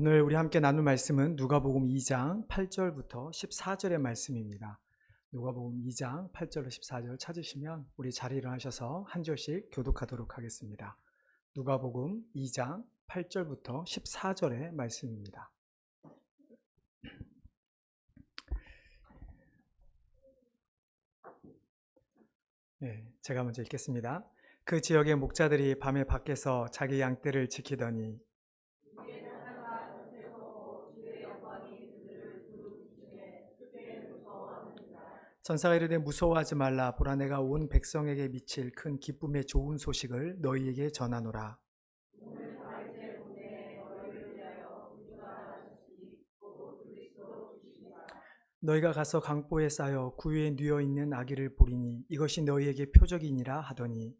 오늘 우리 함께 나눌 말씀은 누가복음 2장 8절부터 14절의 말씀입니다. 누가복음 2장 8절로 14절 찾으시면 우리 자리에 일어나셔서 한 절씩 교독하도록 하겠습니다. 누가복음 2장 8절부터 14절의 말씀입니다. 제가 먼저 읽겠습니다. 그 지역의 목자들이 밤에 밖에서 자기 양떼를 지키더니 전사가 이르되 무서워하지 말라. 보라, 내가 온 백성에게 미칠 큰 기쁨의 좋은 소식을 너희에게 전하노라. 너희가 가서 강보에 쌓여 구유에 누워 있는 아기를 보리니 이것이 너희에게 표적이니라 하더니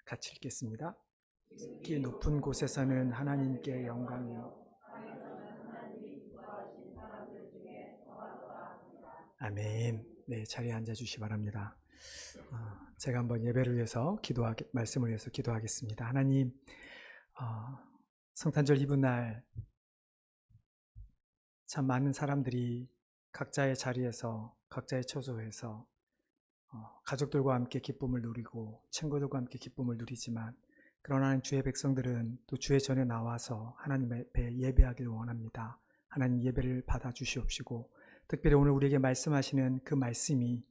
같이 읽겠습니다. 깊이 높은 곳에서는 하나님께 영광이요 아멘. 네, 자리에 앉아주시기 바랍니다. 제가 한번 예배를 위해서 말씀을 위해서 기도하겠습니다. 하나님, 성탄절 이브날 참 많은 사람들이 각자의 자리에서 각자의 처소에서 가족들과 함께 기쁨을 누리고 친구들과 함께 기쁨을 누리지만 그러나 주의 백성들은 또 주의 전에 나와서 하나님 앞에 예배하길 원합니다. 하나님 예배를 받아 주시옵시고 특별히 오늘 우리에게 말씀하시는 그 말씀이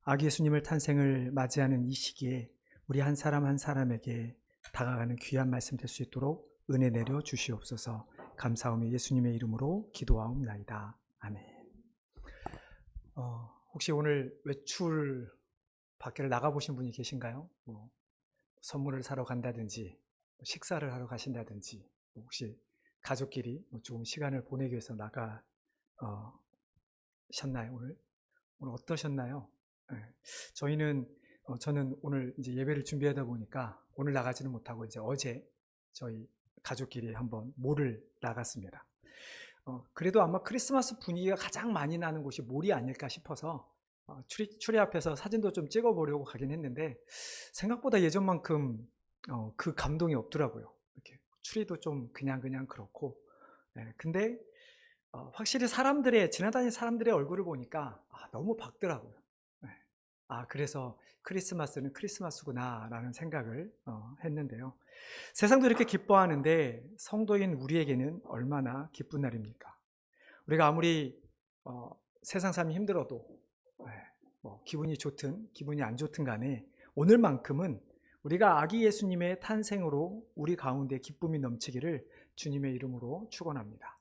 아기 예수님을 탄생을 맞이하는 이 시기에 우리 한 사람 한 사람에게 다가가는 귀한 말씀 될 수 있도록 은혜 내려 주시옵소서. 감사하며 예수님의 이름으로 기도하옵나이다. 아멘. 혹시 오늘 외출 밖에 나가보신 분이 계신가요? 선물을 사러 간다든지 식사를 하러 가신다든지 혹시 가족끼리 조금 시간을 보내기 위해서 나가셨나요? 오늘 어떠셨나요? 저는 오늘 이제 예배를 준비하다 보니까 오늘 나가지는 못하고 이제 어제 저희 가족끼리 한번 몰을 나갔습니다. 그래도 아마 크리스마스 분위기가 가장 많이 나는 곳이 몰이 아닐까 싶어서 추리 앞에서 사진도 좀 찍어보려고 가긴 했는데 생각보다 예전만큼 그 감동이 없더라고요. 이렇게 추리도 좀 그냥 그렇고 근데 확실히 지나다니는 사람들의 얼굴을 보니까 너무 밝더라고요. 그래서 크리스마스는 크리스마스구나 라는 생각을 했는데요. 세상도 이렇게 기뻐하는데 성도인 우리에게는 얼마나 기쁜 날입니까? 우리가 아무리 세상 삶이 힘들어도 기분이 좋든 기분이 안 좋든 간에 오늘만큼은 우리가 아기 예수님의 탄생으로 우리 가운데 기쁨이 넘치기를 주님의 이름으로 축원합니다.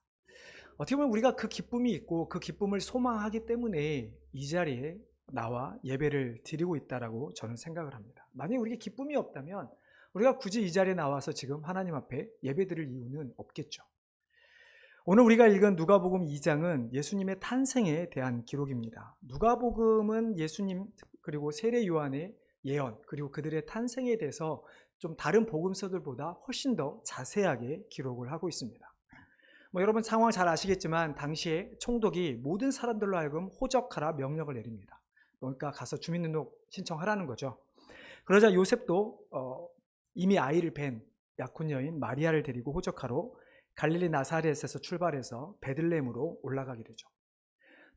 어떻게 보면 우리가 그 기쁨이 있고 그 기쁨을 소망하기 때문에 이 자리에 나와 예배를 드리고 있다라고 저는 생각을 합니다. 만약에 우리에게 기쁨이 없다면 우리가 굳이 이 자리에 나와서 지금 하나님 앞에 예배 드릴 이유는 없겠죠. 오늘 우리가 읽은 누가복음 2장은 예수님의 탄생에 대한 기록입니다. 누가복음은 예수님 그리고 세례 요한의 예언 그리고 그들의 탄생에 대해서 좀 다른 복음서들보다 훨씬 더 자세하게 기록을 하고 있습니다. 여러분 상황 잘 아시겠지만 당시에 총독이 모든 사람들로 하여금 호적하라 명령을 내립니다. 그러니까 가서 주민등록 신청하라는 거죠. 그러자 요셉도 이미 아이를 뵌 약혼 여인 마리아를 데리고 호적하러 갈릴리 나사렛에서 출발해서 베들레헴으로 올라가게 되죠.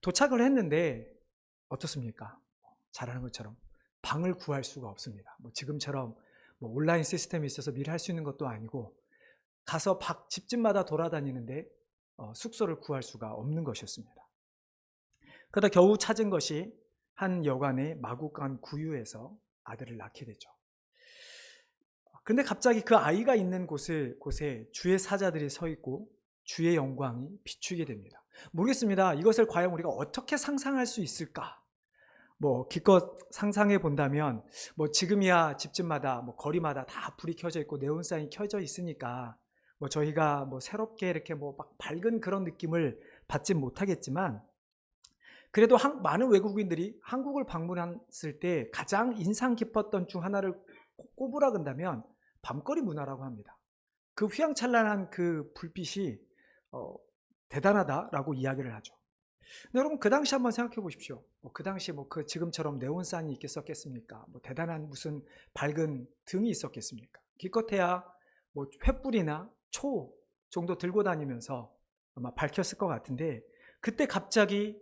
도착을 했는데 어떻습니까? 잘 아는 것처럼 방을 구할 수가 없습니다. 지금처럼 온라인 시스템이 있어서 미리 할 수 있는 것도 아니고 가서 집집마다 돌아다니는데 숙소를 구할 수가 없는 것이었습니다. 그러다 겨우 찾은 것이 한 여관의 마구간 구유에서 아들을 낳게 되죠. 근데 갑자기 그 아이가 있는 곳에 주의 사자들이 서 있고 주의 영광이 비추게 됩니다. 모르겠습니다. 이것을 과연 우리가 어떻게 상상할 수 있을까? 기껏 상상해 본다면 지금이야 집집마다 거리마다 다 불이 켜져 있고 네온사인이 켜져 있으니까 저희가 새롭게 이렇게 막 밝은 그런 느낌을 받진 못하겠지만 그래도 많은 외국인들이 한국을 방문했을 때 가장 인상 깊었던 중 하나를 꼽으라 한다면 밤거리 문화라고 합니다. 그 휘황찬란한 그 불빛이 대단하다라고 이야기를 하죠. 근데 여러분 그 당시 한번 생각해 보십시오. 그 당시 그 지금처럼 네온산이 있겠습니까? 대단한 무슨 밝은 등이 있었겠습니까? 기껏해야 횃불이나 초 정도 들고 다니면서 아마 밝혔을 것 같은데, 그때 갑자기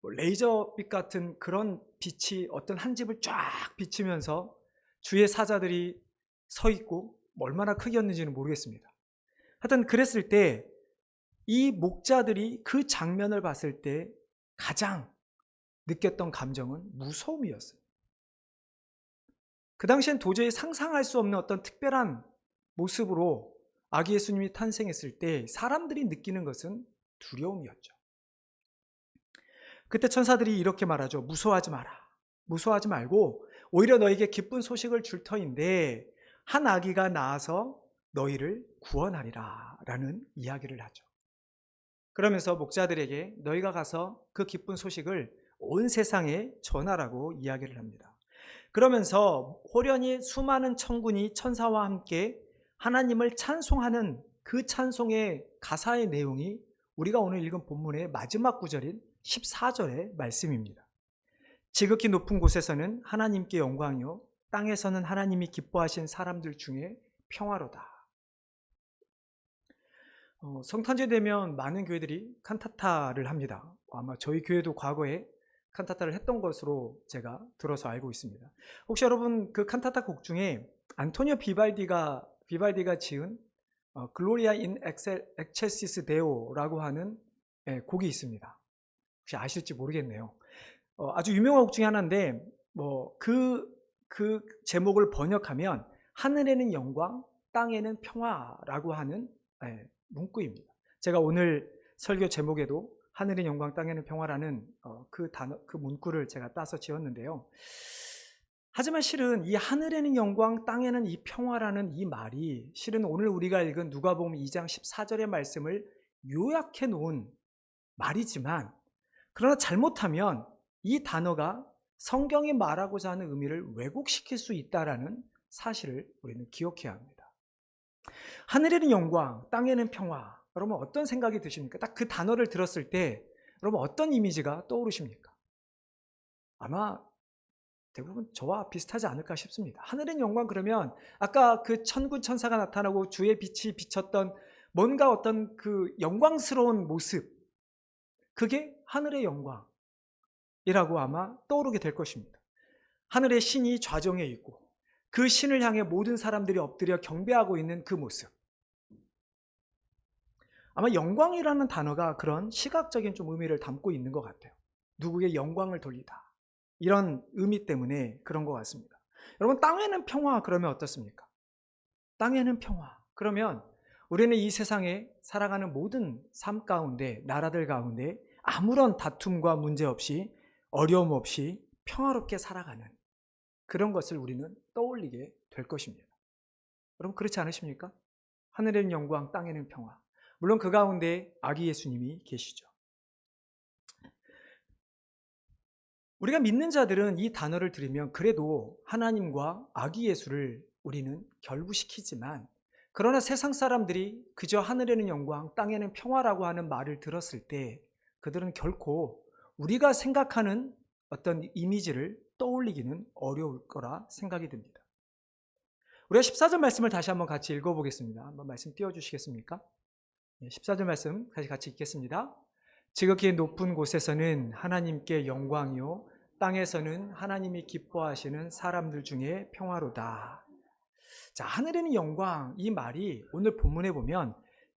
레이저빛 같은 그런 빛이 어떤 한 집을 쫙 비치면서 주의 사자들이 서 있고 얼마나 크기였는지는 모르겠습니다. 하여튼 그랬을 때 이 목자들이 그 장면을 봤을 때 가장 느꼈던 감정은 무서움이었어요. 그 당시엔 도저히 상상할 수 없는 어떤 특별한 모습으로 아기 예수님이 탄생했을 때 사람들이 느끼는 것은 두려움이었죠. 그때 천사들이 이렇게 말하죠. 무서워하지 마라. 무서워하지 말고 오히려 너에게 기쁜 소식을 줄 터인데 한 아기가 나아서 너희를 구원하리라 라는 이야기를 하죠. 그러면서 목자들에게 너희가 가서 그 기쁜 소식을 온 세상에 전하라고 이야기를 합니다. 그러면서 호련히 수많은 천군이 천사와 함께 하나님을 찬송하는 그 찬송의 가사의 내용이 우리가 오늘 읽은 본문의 마지막 구절인 14절의 말씀입니다. 지극히 높은 곳에서는 하나님께 영광이요 땅에서는 하나님이 기뻐하신 사람들 중에 평화로다. 성탄절 되면 많은 교회들이 칸타타를 합니다. 아마 저희 교회도 과거에 칸타타를 했던 것으로 제가 들어서 알고 있습니다. 혹시 여러분 그 칸타타 곡 중에 안토니오 비발디가 지은 글로리아 인 엑셀시스 데오라고 하는 곡이 있습니다. 혹시 아실지 모르겠네요. 아주 유명한 곡 중에 하나인데 그 제목을 번역하면 하늘에는 영광, 땅에는 평화라고 하는 문구입니다. 제가 오늘 설교 제목에도 하늘의 영광 땅에는 평화라는 그 문구를 제가 따서 지었는데요. 하지만 실은 이 하늘에는 영광 땅에는 이 평화라는 이 말이 실은 오늘 우리가 읽은 누가복음 2장 14절의 말씀을 요약해 놓은 말이지만, 그러나 잘못하면 이 단어가 성경이 말하고자 하는 의미를 왜곡시킬 수 있다는 사실을 우리는 기억해야 합니다. 하늘에는 영광, 땅에는 평화. 여러분 어떤 생각이 드십니까? 딱 그 단어를 들었을 때 여러분 어떤 이미지가 떠오르십니까? 아마 대부분 저와 비슷하지 않을까 싶습니다. 하늘엔 영광 그러면 아까 그 천군 천사가 나타나고 주의 빛이 비쳤던 뭔가 어떤 그 영광스러운 모습, 그게 하늘의 영광이라고 아마 떠오르게 될 것입니다. 하늘의 신이 좌정에 있고 그 신을 향해 모든 사람들이 엎드려 경배하고 있는 그 모습. 아마 영광이라는 단어가 그런 시각적인 좀 의미를 담고 있는 것 같아요. 누구에게 영광을 돌리다, 이런 의미 때문에 그런 것 같습니다. 여러분 땅에는 평화 그러면 어떻습니까? 땅에는 평화 그러면 우리는 이 세상에 살아가는 모든 삶 가운데, 나라들 가운데 아무런 다툼과 문제 없이 어려움 없이 평화롭게 살아가는 그런 것을 우리는 떠올리게 될 것입니다. 여러분 그렇지 않으십니까? 하늘에는 영광, 땅에는 평화. 물론 그 가운데 아기 예수님이 계시죠. 우리가 믿는 자들은 이 단어를 들으면 그래도 하나님과 아기 예수를 우리는 결부시키지만, 그러나 세상 사람들이 그저 하늘에는 영광, 땅에는 평화라고 하는 말을 들었을 때 그들은 결코 우리가 생각하는 어떤 이미지를 떠올리기는 어려울 거라 생각이 듭니다. 우리가 14절 말씀을 다시 한번 같이 읽어보겠습니다. 한번 말씀 띄워주시겠습니까? 14절 말씀 다시 같이 읽겠습니다. 지극히 높은 곳에서는 하나님께 영광이요 땅에서는 하나님이 기뻐하시는 사람들 중에 평화로다. 자, 하늘에는 영광, 이 말이 오늘 본문에 보면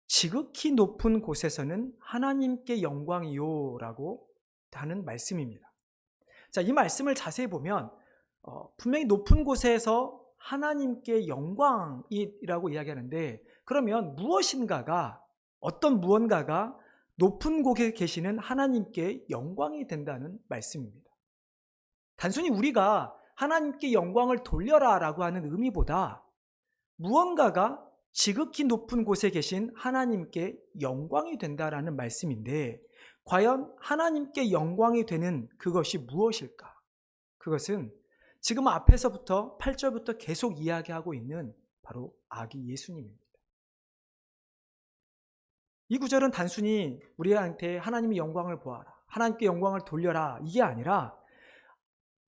지극히 높은 곳에서는 하나님께 영광이요 라고 하는 말씀입니다. 자, 이 말씀을 자세히 보면 분명히 높은 곳에서 하나님께 영광이라고 이야기하는데, 그러면 어떤 무언가가 높은 곳에 계시는 하나님께 영광이 된다는 말씀입니다. 단순히 우리가 하나님께 영광을 돌려라 라고 하는 의미보다 무언가가 지극히 높은 곳에 계신 하나님께 영광이 된다라는 말씀인데, 과연 하나님께 영광이 되는 그것이 무엇일까? 그것은 지금 앞에서부터 8절부터 계속 이야기하고 있는 바로 아기 예수님입니다. 이 구절은 단순히 우리한테 하나님의 영광을 보아라, 하나님께 영광을 돌려라, 이게 아니라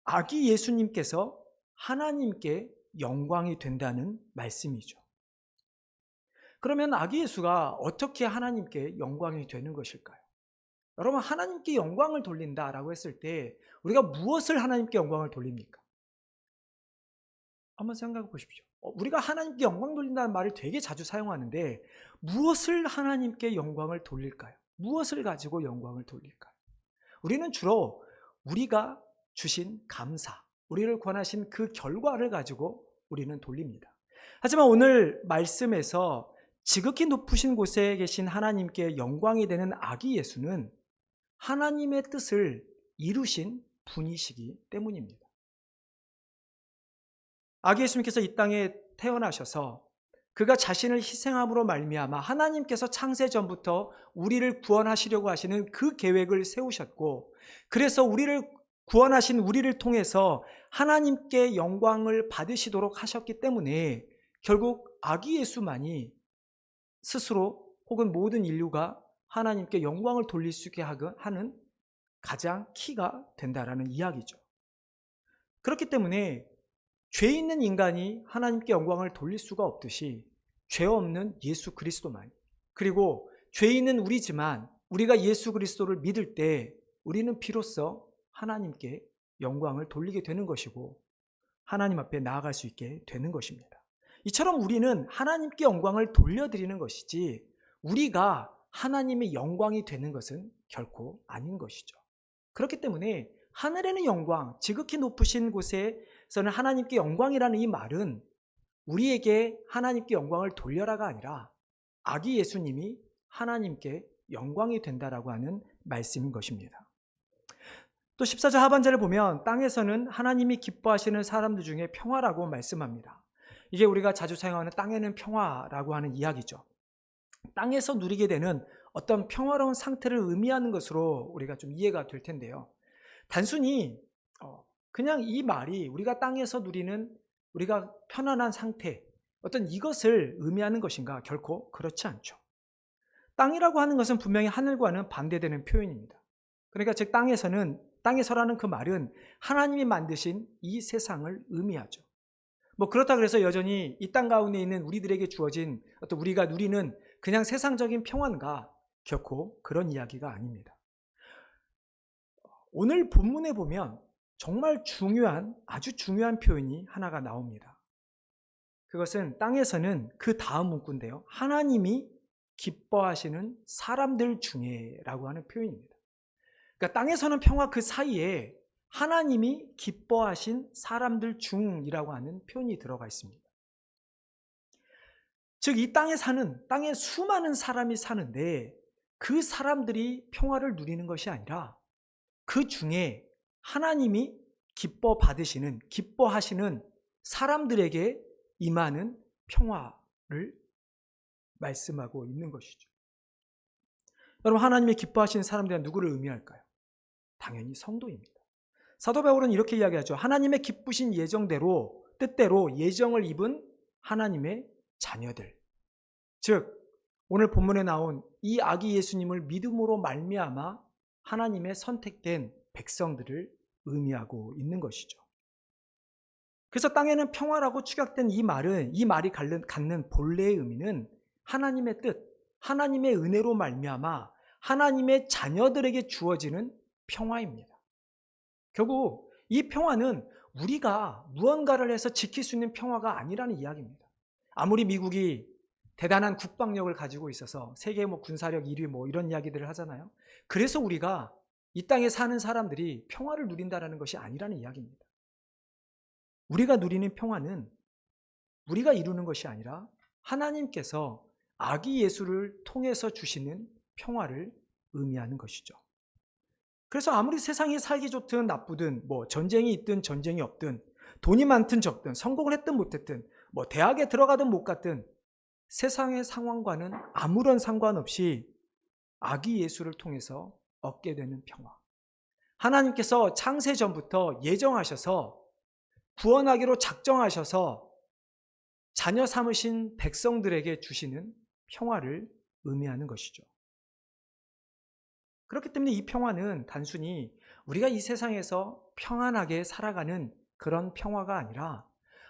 아기 예수님께서 하나님께 영광이 된다는 말씀이죠. 그러면 아기 예수가 어떻게 하나님께 영광이 되는 것일까요? 여러분, 하나님께 영광을 돌린다라고 했을 때 우리가 무엇을 하나님께 영광을 돌립니까? 한번 생각해 보십시오. 우리가 하나님께 영광 돌린다는 말을 되게 자주 사용하는데 무엇을 하나님께 영광을 돌릴까요? 무엇을 가지고 영광을 돌릴까요? 우리는 주로 우리가 주신 감사, 우리를 권하신 그 결과를 가지고 우리는 돌립니다. 하지만 오늘 말씀에서 지극히 높으신 곳에 계신 하나님께 영광이 되는 아기 예수는 하나님의 뜻을 이루신 분이시기 때문입니다. 아기 예수님께서 이 땅에 태어나셔서 그가 자신을 희생함으로 말미암아 하나님께서 창세 전부터 우리를 구원하시려고 하시는 그 계획을 세우셨고, 그래서 우리를 구원하신 우리를 통해서 하나님께 영광을 받으시도록 하셨기 때문에 결국 아기 예수만이 스스로 혹은 모든 인류가 하나님께 영광을 돌릴 수 있게 하는 가장 키가 된다라는 이야기죠. 그렇기 때문에 죄 있는 인간이 하나님께 영광을 돌릴 수가 없듯이 죄 없는 예수 그리스도만, 그리고 죄 있는 우리지만 우리가 예수 그리스도를 믿을 때 우리는 비로소 하나님께 영광을 돌리게 되는 것이고 하나님 앞에 나아갈 수 있게 되는 것입니다. 이처럼 우리는 하나님께 영광을 돌려드리는 것이지 우리가 하나님의 영광이 되는 것은 결코 아닌 것이죠. 그렇기 때문에 하늘에는 영광, 지극히 높으신 곳에서는 하나님께 영광이라는 이 말은 우리에게 하나님께 영광을 돌려라가 아니라 아기 예수님이 하나님께 영광이 된다라고 하는 말씀인 것입니다. 또 14절 하반절을 보면 땅에서는 하나님이 기뻐하시는 사람들 중에 평화라고 말씀합니다. 이게 우리가 자주 사용하는 땅에는 평화라고 하는 이야기죠. 땅에서 누리게 되는 어떤 평화로운 상태를 의미하는 것으로 우리가 좀 이해가 될 텐데요. 단순히 그냥 이 말이 우리가 땅에서 누리는 우리가 편안한 상태, 어떤 이것을 의미하는 것인가? 결코 그렇지 않죠. 땅이라고 하는 것은 분명히 하늘과는 반대되는 표현입니다. 그러니까 즉 땅에서라는 그 말은 하나님이 만드신 이 세상을 의미하죠. 그렇다 그래서 여전히 이 땅 가운데 있는 우리들에게 주어진 어떤 우리가 누리는 그냥 세상적인 평안과 결코 그런 이야기가 아닙니다. 오늘 본문에 보면 정말 아주 중요한 표현이 하나가 나옵니다. 그것은 땅에서는 그 다음 문구인데요. 하나님이 기뻐하시는 사람들 중에라고 하는 표현입니다. 그러니까 땅에서는 평화 그 사이에 하나님이 기뻐하신 사람들 중이라고 하는 표현이 들어가 있습니다. 즉 이 땅에 수많은 사람이 사는데 그 사람들이 평화를 누리는 것이 아니라 그 중에 하나님이 기뻐하시는 사람들에게 임하는 평화를 말씀하고 있는 것이죠. 여러분, 하나님이 기뻐하시는 사람들은 누구를 의미할까요? 당연히 성도입니다. 사도 바울은 이렇게 이야기하죠. 하나님의 기쁘신 뜻대로 예정을 입은 하나님의 자녀들. 즉 오늘 본문에 나온 이 아기 예수님을 믿음으로 말미암아 하나님의 선택된 백성들을 의미하고 있는 것이죠. 그래서 땅에는 평화라고 축약된 이 말이 갖는 본래의 의미는 하나님의 뜻, 하나님의 은혜로 말미암아 하나님의 자녀들에게 주어지는 평화입니다. 결국 이 평화는 우리가 무언가를 해서 지킬 수 있는 평화가 아니라는 이야기입니다. 아무리 미국이 대단한 국방력을 가지고 있어서 세계 군사력 1위 이런 이야기들을 하잖아요. 그래서 우리가 이 땅에 사는 사람들이 평화를 누린다는 것이 아니라는 이야기입니다. 우리가 누리는 평화는 우리가 이루는 것이 아니라 하나님께서 아기 예수를 통해서 주시는 평화를 의미하는 것이죠. 그래서 아무리 세상이 살기 좋든 나쁘든 전쟁이 있든 전쟁이 없든 돈이 많든 적든 성공을 했든 못했든 대학에 들어가든 못 갔든 세상의 상황과는 아무런 상관없이 아기 예수를 통해서 얻게 되는 평화. 하나님께서 창세 전부터 예정하셔서 구원하기로 작정하셔서 자녀 삼으신 백성들에게 주시는 평화를 의미하는 것이죠. 그렇기 때문에 이 평화는 단순히 우리가 이 세상에서 평안하게 살아가는 그런 평화가 아니라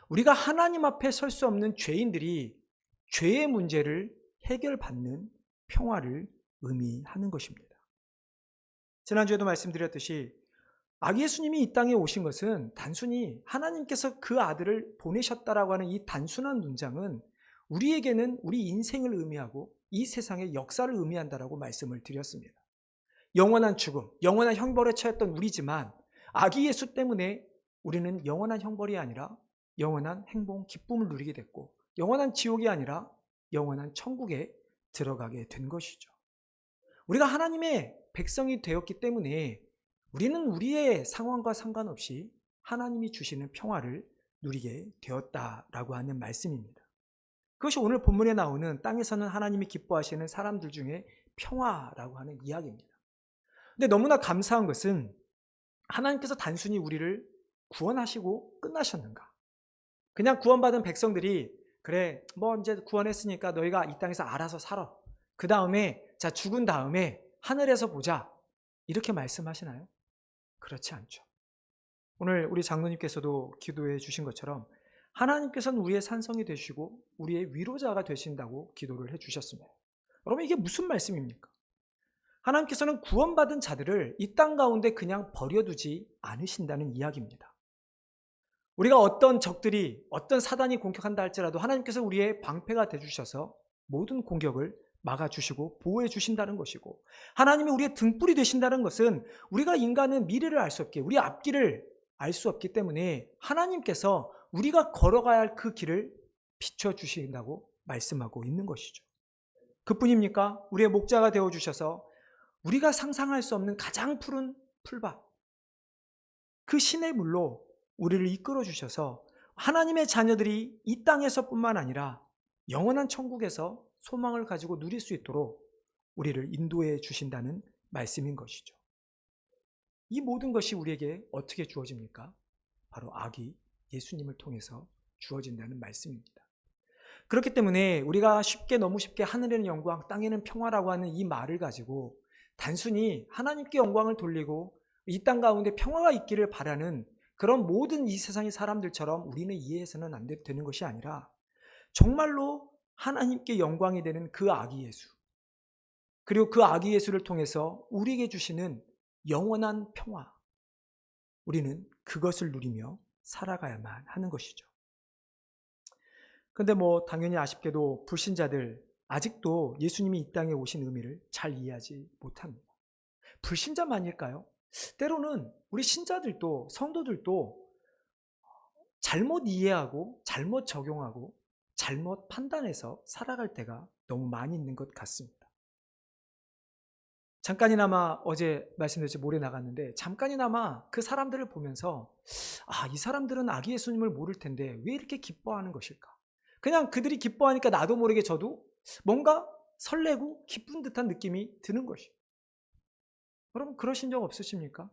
우리가 하나님 앞에 설 수 없는 죄인들이 죄의 문제를 해결받는 평화를 의미하는 것입니다. 지난주에도 말씀드렸듯이 아기 예수님이 이 땅에 오신 것은 단순히 하나님께서 그 아들을 보내셨다라고 하는 이 단순한 문장은 우리에게는 우리 인생을 의미하고 이 세상의 역사를 의미한다라고 말씀을 드렸습니다. 영원한 죽음, 영원한 형벌에 처했던 우리지만 아기 예수 때문에 우리는 영원한 형벌이 아니라 영원한 행복, 기쁨을 누리게 됐고 영원한 지옥이 아니라 영원한 천국에 들어가게 된 것이죠. 우리가 하나님의 백성이 되었기 때문에 우리는 우리의 상황과 상관없이 하나님이 주시는 평화를 누리게 되었다라고 하는 말씀입니다. 그것이 오늘 본문에 나오는 땅에서는 하나님이 기뻐하시는 사람들 중에 평화라고 하는 이야기입니다. 근데 너무나 감사한 것은 하나님께서 단순히 우리를 구원하시고 끝나셨는가? 그냥 구원받은 백성들이 그래 뭐 이제 구원했으니까 너희가 이 땅에서 알아서 살아. 그 다음에 자 죽은 다음에 하늘에서 보자. 이렇게 말씀하시나요? 그렇지 않죠. 오늘 우리 장로님께서도 기도해 주신 것처럼 하나님께서는 우리의 산성이 되시고 우리의 위로자가 되신다고 기도를 해 주셨습니다. 여러분 이게 무슨 말씀입니까? 하나님께서는 구원받은 자들을 이 땅 가운데 그냥 버려두지 않으신다는 이야기입니다. 우리가 어떤 적들이 어떤 사단이 공격한다 할지라도 하나님께서 우리의 방패가 되주셔서 모든 공격을 막아주시고 보호해 주신다는 것이고 하나님이 우리의 등불이 되신다는 것은 우리가 인간은 미래를 알 수 없게 우리 앞길을 알 수 없기 때문에 하나님께서 우리가 걸어가야 할 그 길을 비춰주신다고 말씀하고 있는 것이죠. 그뿐입니까? 우리의 목자가 되어주셔서 우리가 상상할 수 없는 가장 푸른 풀밭 그 신의 물로 우리를 이끌어 주셔서 하나님의 자녀들이 이 땅에서뿐만 아니라 영원한 천국에서 소망을 가지고 누릴 수 있도록 우리를 인도해 주신다는 말씀인 것이죠. 이 모든 것이 우리에게 어떻게 주어집니까? 바로 아기 예수님을 통해서 주어진다는 말씀입니다. 그렇기 때문에 우리가 너무 쉽게 하늘에는 영광, 땅에는 평화라고 하는 이 말을 가지고 단순히 하나님께 영광을 돌리고 이 땅 가운데 평화가 있기를 바라는 그런 모든 이 세상의 사람들처럼 우리는 이해해서는 안 되는 것이 아니라 정말로 하나님께 영광이 되는 그 아기 예수 그리고 그 아기 예수를 통해서 우리에게 주시는 영원한 평화 우리는 그것을 누리며 살아가야만 하는 것이죠. 그런데 당연히 아쉽게도 불신자들 아직도 예수님이 이 땅에 오신 의미를 잘 이해하지 못합니다. 불신자만일까요? 때로는 우리 신자들도 성도들도 잘못 이해하고 잘못 적용하고 잘못 판단해서 살아갈 때가 너무 많이 있는 것 같습니다. 잠깐이나마 어제 말씀드렸지 모레 나갔는데 잠깐이나마 그 사람들을 보면서 이 사람들은 아기 예수님을 모를 텐데 왜 이렇게 기뻐하는 것일까? 그냥 그들이 기뻐하니까 나도 모르게 저도 뭔가 설레고 기쁜 듯한 느낌이 드는 것이에요. 여러분 그러신 적 없으십니까?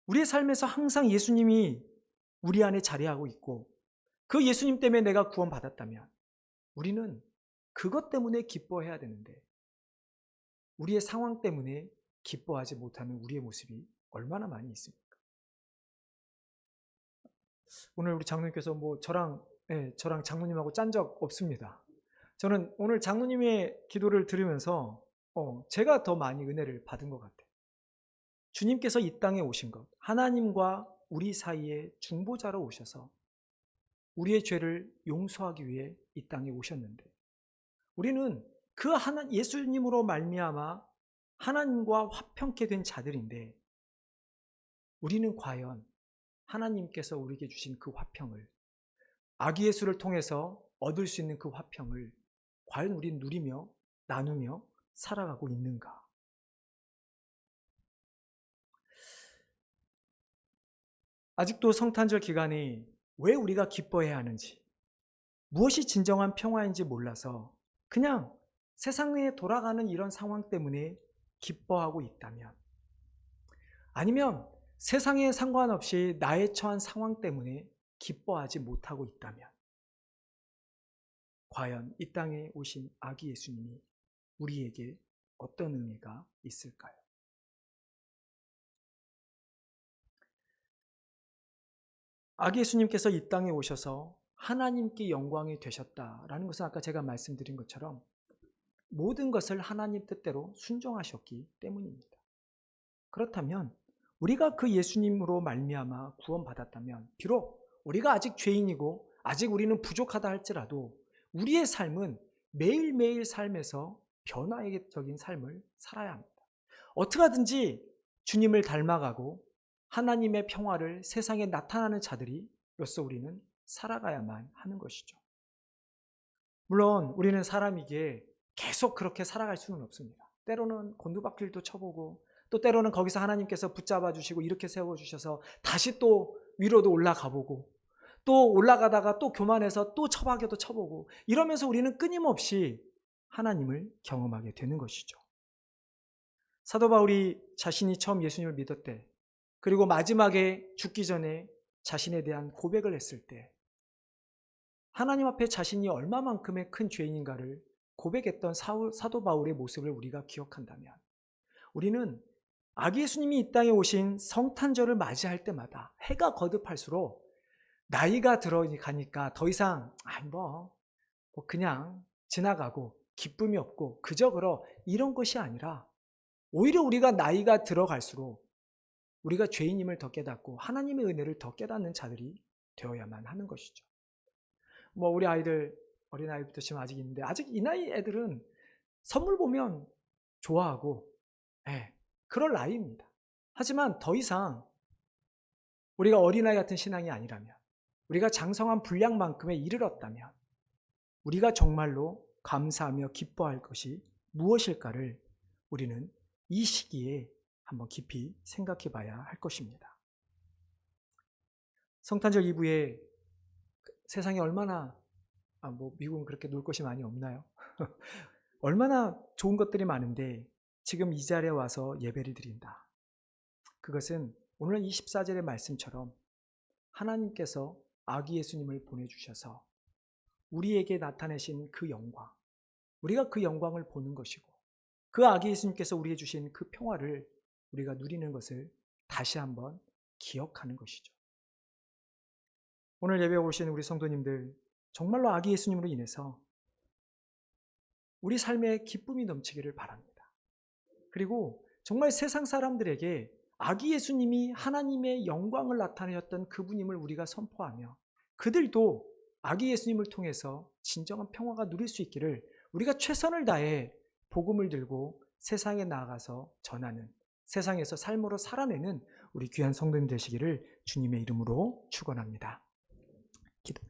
우리의 삶에서 항상 예수님이 우리 안에 자리하고 있고 그 예수님 때문에 내가 구원받았다면 우리는 그것 때문에 기뻐해야 되는데 우리의 상황 때문에 기뻐하지 못하는 우리의 모습이 얼마나 많이 있습니까? 오늘 우리 장로님께서 저랑 장로님하고 짠 적 없습니다. 저는 오늘 장로님의 기도를 들으면서 제가 더 많이 은혜를 받은 것 같아요. 주님께서 이 땅에 오신 것, 하나님과 우리 사이에 중보자로 오셔서 우리의 죄를 용서하기 위해 이 땅에 오셨는데 우리는 그 예수님으로 말미암아 하나님과 화평케 된 자들인데 우리는 과연 하나님께서 우리에게 주신 그 화평을 아기 예수를 통해서 얻을 수 있는 그 화평을 과연 우리는 누리며 나누며 살아가고 있는가? 아직도 성탄절 기간이 왜 우리가 기뻐해야 하는지 무엇이 진정한 평화인지 몰라서 그냥 세상에 돌아가는 이런 상황 때문에 기뻐하고 있다면 아니면 세상에 상관없이 나의 처한 상황 때문에 기뻐하지 못하고 있다면 과연 이 땅에 오신 아기 예수님이 우리에게 어떤 의미가 있을까요? 아기 예수님께서 이 땅에 오셔서 하나님께 영광이 되셨다라는 것은 아까 제가 말씀드린 것처럼 모든 것을 하나님 뜻대로 순종하셨기 때문입니다. 그렇다면 우리가 그 예수님으로 말미암아 구원받았다면 비록 우리가 아직 죄인이고 아직 우리는 부족하다 할지라도 우리의 삶은 매일매일 삶에서 변화적인 삶을 살아야 합니다. 어떻게 하든지 주님을 닮아가고 하나님의 평화를 세상에 나타나는 자들이로서 우리는 살아가야만 하는 것이죠. 물론 우리는 사람이기에 계속 그렇게 살아갈 수는 없습니다. 때로는 곤두박질도 쳐보고 또 때로는 거기서 하나님께서 붙잡아 주시고 이렇게 세워주셔서 다시 또 위로도 올라가 보고 또 올라가다가 또 교만해서 또 처박여도 쳐보고 이러면서 우리는 끊임없이 하나님을 경험하게 되는 것이죠. 사도 바울이 자신이 처음 예수님을 믿었대, 그리고 마지막에 죽기 전에 자신에 대한 고백을 했을 때 하나님 앞에 자신이 얼마만큼의 큰 죄인인가를 고백했던 사도 바울의 모습을 우리가 기억한다면 우리는 아기 예수님이 이 땅에 오신 성탄절을 맞이할 때마다 해가 거듭할수록 나이가 들어가니까 더 이상 그냥 지나가고 기쁨이 없고 그저 그러 이런 것이 아니라 오히려 우리가 나이가 들어갈수록 우리가 죄인임을 더 깨닫고 하나님의 은혜를 더 깨닫는 자들이 되어야만 하는 것이죠. 우리 아이들 어린아이부터 지금 아직 있는데 아직 이 나이 애들은 선물 보면 좋아하고 그럴 나이입니다. 하지만 더 이상 우리가 어린아이 같은 신앙이 아니라면 우리가 장성한 분량만큼에 이르렀다면 우리가 정말로 감사하며 기뻐할 것이 무엇일까를 우리는 이 시기에 한번 깊이 생각해 봐야 할 것입니다. 성탄절 이브에 세상에 얼마나 미국은 그렇게 놀 것이 많이 없나요? 얼마나 좋은 것들이 많은데 지금 이 자리에 와서 예배를 드린다. 그것은 오늘 24절의 말씀처럼 하나님께서 아기 예수님을 보내주셔서 우리에게 나타내신 그 영광, 우리가 그 영광을 보는 것이고 그 아기 예수님께서 우리에게 주신 그 평화를 우리가 누리는 것을 다시 한번 기억하는 것이죠. 오늘 예배에 오신 우리 성도님들 정말로 아기 예수님으로 인해서 우리 삶에 기쁨이 넘치기를 바랍니다. 그리고 정말 세상 사람들에게 아기 예수님이 하나님의 영광을 나타내셨던 그분임을 우리가 선포하며 그들도 아기 예수님을 통해서 진정한 평화가 누릴 수 있기를 우리가 최선을 다해 복음을 들고 세상에 나아가서 전하는, 세상에서 삶으로 살아내는 우리 귀한 성도님 되시기를 주님의 이름으로 축원합니다. 기도.